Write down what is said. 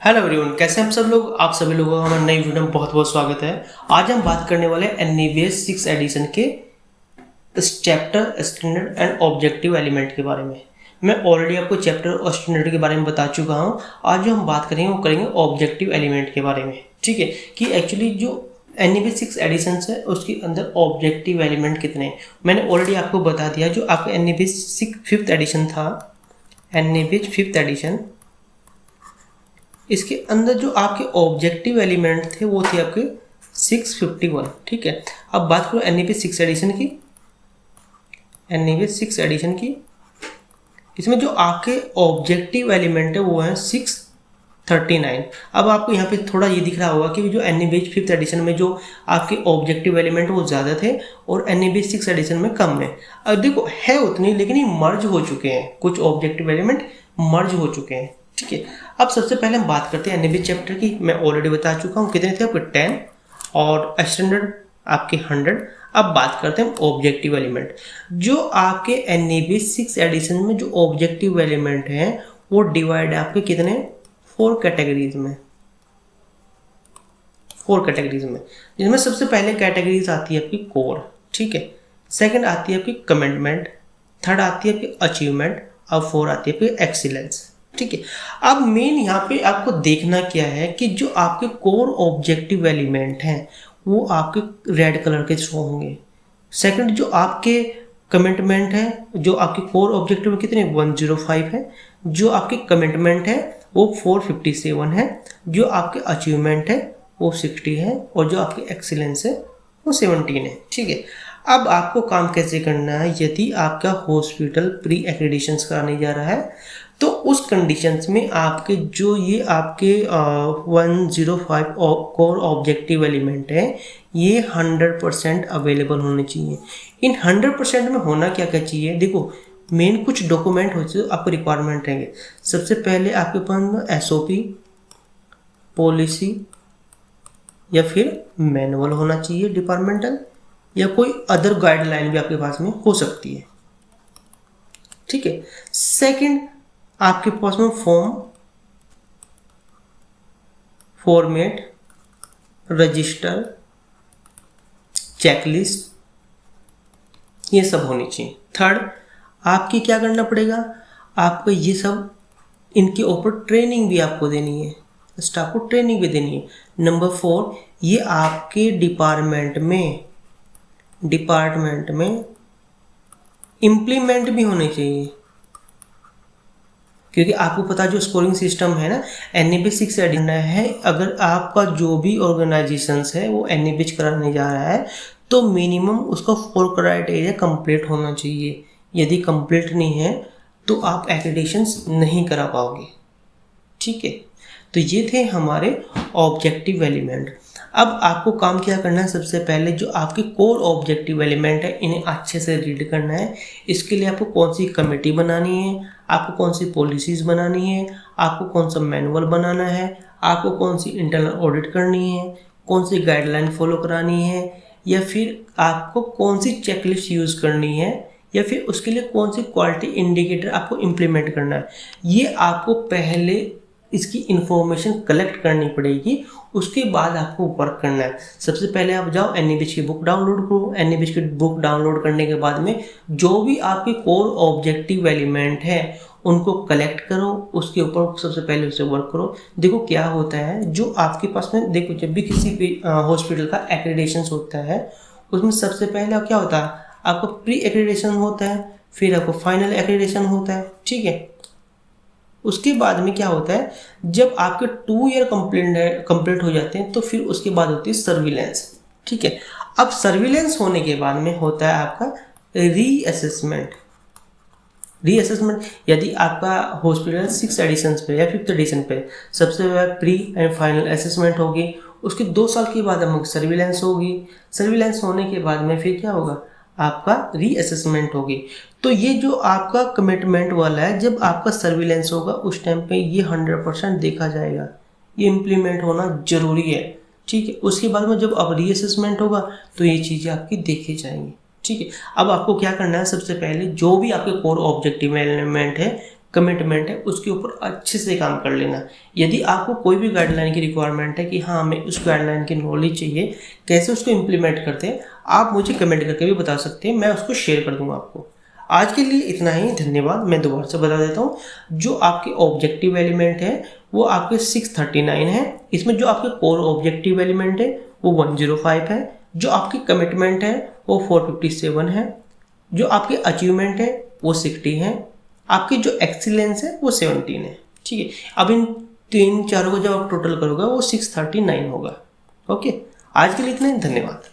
Hello everyone, कैसे हैं हम सब लोग। आप सभी लोगों का हमारे नई वीडियो में बहुत बहुत स्वागत है। आज हम बात करने वाले हैं एनईवीएस 6 एडिशन के chapter standard and objective element के बारे में। मैं ऑलरेडी आपको चैप्टर और स्टैंडर्ड के बारे में बता चुका हूं। आज जो हम बात करेंगे वो करेंगे ऑब्जेक्टिव एलिमेंट के बारे में। ठीक है, कि एक्चुअली जो एनईवीएस 6 एडिशन है उसके अंदर ऑब्जेक्टिव एलिमेंट कितने हैं मैंने ऑलरेडी आपको बता दिया। जो आपका एनईवीएस 5th एडिशन था, एनईवीएस 5th एडिशन, इसके अंदर जो आपके ऑब्जेक्टिव एलिमेंट थे वो थे आपके 651। ठीक है, अब बात करो एनईवीएस 6 एडिशन की। एनईवीएस 6 एडिशन की, इसमें जो आपके ऑब्जेक्टिव एलिमेंट है वो है 639। अब आपको यहाँ पे थोड़ा ये दिख रहा होगा कि जो एनईवीएस 5th एडिशन में जो आपके ऑब्जेक्टिव एलिमेंट वो ज़्यादा थे और एनईवीएस 6 एडिशन में कम है। अब देखो है उतनी, लेकिन ये मर्ज हो चुके हैं, कुछ ऑब्जेक्टिव एलिमेंट मर्ज हो चुके हैं। ठीक है, अब सबसे पहले हम बात करते हैं एनईवीएस चैप्टर की। मैं ऑलरेडी बता चुका हूँ कितने थे आपके 10 और स्टैंडर्ड आपके 100। अब बात करते हैं ऑब्जेक्टिव एलिमेंट। जो आपके एनईवीएस 6 एडिशन में जो ऑब्जेक्टिव एलिमेंट हैं वो डिवाइड है आपके कितने 4 कैटेगरीज में। 4 कैटेगरीज में, जिसमें सबसे पहले कैटेगरीज आती है आपकी कोर। ठीक है, सेकंड आती है आपकी कमिटमेंट, थर्ड आती है आपकी अचीवमेंट और 4 आती है आपकी एक्सीलेंस। ठीक है, अब मेन यहाँ पे आपको देखना क्या है कि जो आपके कोर ऑब्जेक्टिव एलिमेंट हैं वो आपके रेड कलर के शो होंगे। सेकंड जो आपके कमिटमेंट है, जो आपके कोर ऑब्जेक्टिव कितने 105 है, जो आपके कमिटमेंट है वो 457 है, जो आपके अचीवमेंट है वो 60 है और जो आपकी एक्सीलेंस है वो 17 है। ठीक है, अब आपको काम कैसे करना है। यदि आपका हॉस्पिटल प्री एक्रेडिशन कराने जा रहा है तो उस कंडीशंस में आपके जो ये आपके 105 कोर ऑब्जेक्टिव एलिमेंट है ये 100% अवेलेबल होने चाहिए। इन 100% में होना क्या क्या चाहिए, देखो मेन कुछ डॉक्यूमेंट हो चाहिए आपको रिक्वायरमेंट रहेंगे। सबसे पहले आपके पास एसओपी, पॉलिसी या फिर मैनुअल होना चाहिए डिपार्टमेंटल, या कोई अदर गाइडलाइन भी आपके पास में हो सकती है। ठीक है, सेकंड आपके पास में फॉर्मेट, रजिस्टर, चेकलिस्ट, ये सब होनी चाहिए। थर्ड आपकी क्या करना पड़ेगा, आपको ये सब इनके ऊपर ट्रेनिंग भी आपको देनी है, स्टाफ को ट्रेनिंग भी देनी है। नंबर 4 ये आपके डिपार्टमेंट में इम्प्लीमेंट भी होने चाहिए, क्योंकि आपको पता जो स्कोरिंग सिस्टम है ना एनईवीएस 6 एडिशन है। अगर आपका जो भी ऑर्गेनाइजेशंस है वो एनईवीएस कराने जा रहा है तो मिनिमम उसका 4 क्राइटेरिया कंप्लीट होना चाहिए। यदि कंप्लीट नहीं है तो आप एक्रेडिशंस नहीं करा पाओगे। ठीक है, तो ये थे हमारे ऑब्जेक्टिव एलिमेंट। अब आपको काम क्या करना है, सबसे पहले जो आपके कोर ऑब्जेक्टिव एलिमेंट है इन्हें अच्छे से रीड करना है। इसके लिए आपको कौन सी कमेटी बनानी है, आपको कौन सी पॉलिसीज़ बनानी है, आपको कौन सा मैनुअल बनाना है, आपको कौन सी इंटरनल ऑडिट करनी है, कौन सी गाइडलाइन फॉलो करानी है, या फिर आपको कौन सी चेकलिस्ट यूज़ करनी है, या फिर उसके लिए कौन सी क्वालिटी इंडिकेटर आपको इम्प्लीमेंट करना है। ये आपको पहले इसकी इंफॉर्मेशन कलेक्ट करनी पड़ेगी, उसके बाद आपको वर्क करना है। सबसे पहले आप जाओ एनईवीएस की बुक डाउनलोड करो। एनईवीएस की बुक डाउनलोड करने के बाद में जो भी आपके कोर ऑब्जेक्टिव एलिमेंट है उनको कलेक्ट करो, उसके ऊपर सबसे पहले उससे वर्क करो। देखो क्या होता है, जो आपके पास में देखो जब भी किसी भी हॉस्पिटल का एक्रेडिटेशन होता है उसमें सबसे पहले क्या होता है, आपका प्री एक्रेडिटेशन होता है, फिर आपको फाइनल एक्रेडिटेशन होता है। ठीक है, उसके बाद में क्या होता है, जब आपके 2 ईयर कंप्लीट हो जाते हैं तो फिर उसके बाद होती है सर्विलेंस। ठीक है, अब सर्विलेंस होने के बाद में होता है आपका रीअसेसमेंट। यदि आपका हॉस्पिटल 6 एडिशन पे या 5th एडिशन पे सबसे पहले प्री एंड फाइनल असेसमेंट होगी, उसके 2 साल के बाद हम सर्विलेंस होगी। सर्विलेंस होने के बाद में फिर क्या होगा, आपका रीअसेसमेंट होगी। तो ये जो आपका कमिटमेंट वाला है, जब आपका सर्विलेंस होगा उस टाइम पे ये 100% देखा जाएगा, ये इम्प्लीमेंट होना जरूरी है। ठीक है, उसके बाद में जब अब रीअसेसमेंट होगा तो ये चीज़ें आपकी देखी जाएंगी। ठीक है, अब आपको क्या करना है, सबसे पहले जो भी आपके कोर ऑब्जेक्टिव एलिमेंट है कमिटमेंट है उसके ऊपर अच्छे से काम कर लेना। यदि आपको कोई भी गाइडलाइन की रिक्वायरमेंट है कि हाँ हमें उस गाइडलाइन की नॉलेज चाहिए, कैसे उसको इम्प्लीमेंट करते हैं, आप मुझे कमेंट करके भी बता सकते हैं, मैं उसको शेयर कर दूंगा आपको। आज के लिए इतना ही, धन्यवाद। मैं दोबारा से बता देता हूँ, जो आपके ऑब्जेक्टिव एलिमेंट है वो आपके 639 है। इसमें जो आपके कोर ऑब्जेक्टिव एलिमेंट है वो 105 है, जो आपकी कमिटमेंट है वो 457 है, जो आपकी अचीवमेंट है वो 60 है, आपकी जो एक्सीलेंस है वो 17 है। ठीक है, अब इन तीन चारों को जब आप टोटल करोगे वो 639 होगा। ओके, आज के लिए इतना ही, धन्यवाद।